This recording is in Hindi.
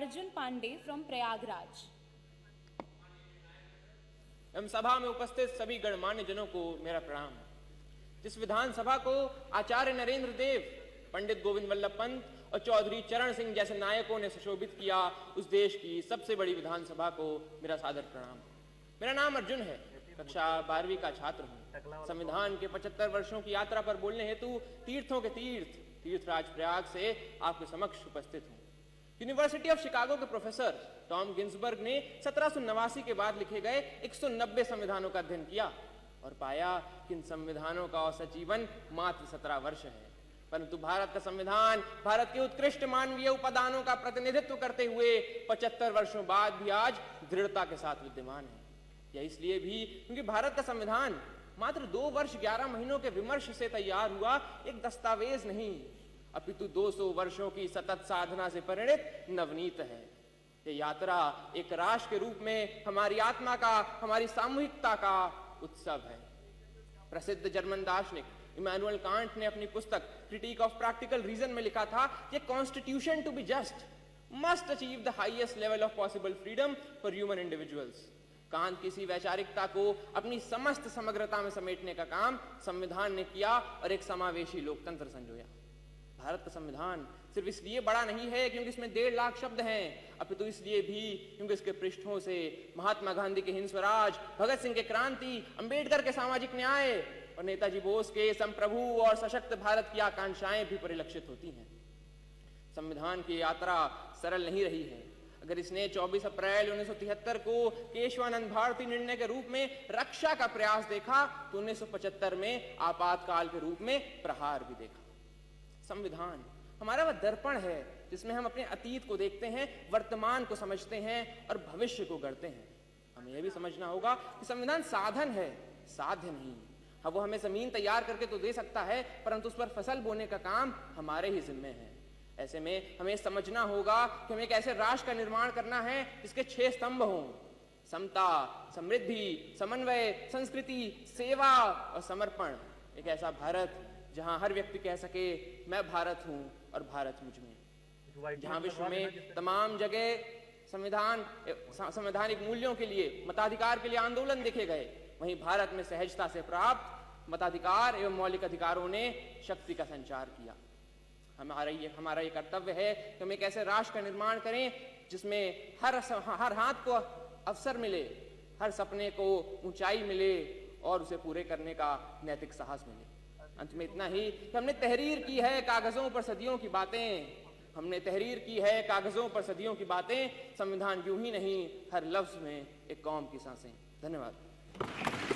Arjun Pandey from Prayagraj. एवं सभा में उपस्थित सभी गणमान्य जनों को मेरा प्रणाम। जिस विधानसभा को आचार्य नरेंद्र देव, पंडित गोविंद वल्लभ पंत और चौधरी चरण सिंह जैसे नायकों ने सुशोभित किया, उस देश की सबसे बड़ी विधानसभा को मेरा सादर प्रणाम। मेरा नाम अर्जुन है, कक्षा 12वीं का छात्र हूँ। संविधान के 75 वर्षों की यात्रा पर बोलने हेतु तीर्थों के तीर्थराज प्रयाग से आपके समक्ष उपस्थित हूँ। यूनिवर्सिटी ऑफ शिकागो के प्रोफेसर टॉम गिन्सबर्ग ने 1789 के बाद लिखे गए 190 संविधानों का अध्ययन किया और पाया कि इन संविधानों का औसत जीवन मात्र 17 वर्ष है। परंतु भारत का संविधान भारत के उत्कृष्ट मानवीय उपादानों का प्रतिनिधित्व करते हुए 75 वर्षों बाद भी आज दृढ़ता के साथ विद्यमान है। यह इसलिए भी क्योंकि भारत का संविधान मात्र 2 वर्ष 11 महीनों के विमर्श से तैयार हुआ एक दस्तावेज नहीं, अपितु 200 वर्षों की सतत साधना से परिणित नवनीत है। ये यात्रा एक राष्ट्र के रूप में हमारी आत्मा का, हमारी सामूहिकता का उत्सव है। प्रसिद्ध जर्मन दार्शनिक इमैनुअल कांट ने अपनी पुस्तक क्रिटिक ऑफ प्रैक्टिकल रीजन में लिखा था कि constitution to be just must achieve the highest level of possible freedom for human individuals. Kant किसी वैचारिकता को अपनी समस्त समग्रता में समेटने का काम संविधान ने किया और एक समावेशी लोकतंत्र संजोया। भारत का संविधान सिर्फ इसलिए बड़ा नहीं है क्योंकि इसमें 1.5 लाख शब्द हैं, अपितु इसलिए भी क्योंकि इसके पृष्ठों से महात्मा गांधी के हिंद स्वराज, भगत सिंह के क्रांति, अंबेडकर के सामाजिक न्याय और नेताजी बोस के संप्रभु और सशक्त भारत की आकांक्षाएं भी परिलक्षित होती हैं। संविधान की यात्रा सरल नहीं रही है। अगर इसने 24 अप्रैल 1973 को केशवानंद भारती निर्णय के रूप में रक्षा का प्रयास देखा तो 1975 में आपातकाल के रूप में प्रहार भी देखा। संविधान हमारा वह दर्पण है जिसमें हम अपने अतीत को देखते हैं, वर्तमान को समझते हैं और भविष्य को गढ़ते हैं। हमें यह भी समझना होगा कि संविधान साधन है, साध्य नहीं। हाँ, वो हमें जमीन तैयार करके तो दे सकता है, परंतु उस पर फसल बोने का काम हमारे ही जिम्मे है। ऐसे में हमें समझना होगा कि हमें एक ऐसे राष्ट्र का निर्माण करना है जिसके 6 स्तंभ हों: समता, समृद्धि, समन्वय, संस्कृति, सेवा और समर्पण। एक ऐसा भारत जहां हर व्यक्ति कह सके मैं भारत हूं और भारत मुझ में। जहां विश्व में तमाम जगह संवैधानिक मूल्यों के लिए, मताधिकार के लिए आंदोलन देखे गए, वहीं भारत में सहजता से प्राप्त मताधिकार एवं मौलिक अधिकारों ने शक्ति का संचार किया। हमारा ये कर्तव्य है कि हम एक ऐसे राष्ट्र का निर्माण करें जिसमें हर हाथ को अवसर मिले, हर सपने को ऊंचाई मिले और उसे पूरे करने का नैतिक साहस मिले। अंत में इतना ही कि हमने तहरीर की है कागजों पर सदियों की बातें, हमने तहरीर की है कागजों पर सदियों की बातें। संविधान यूं ही नहीं, हर लफ्ज में एक कौम की सांसें। धन्यवाद।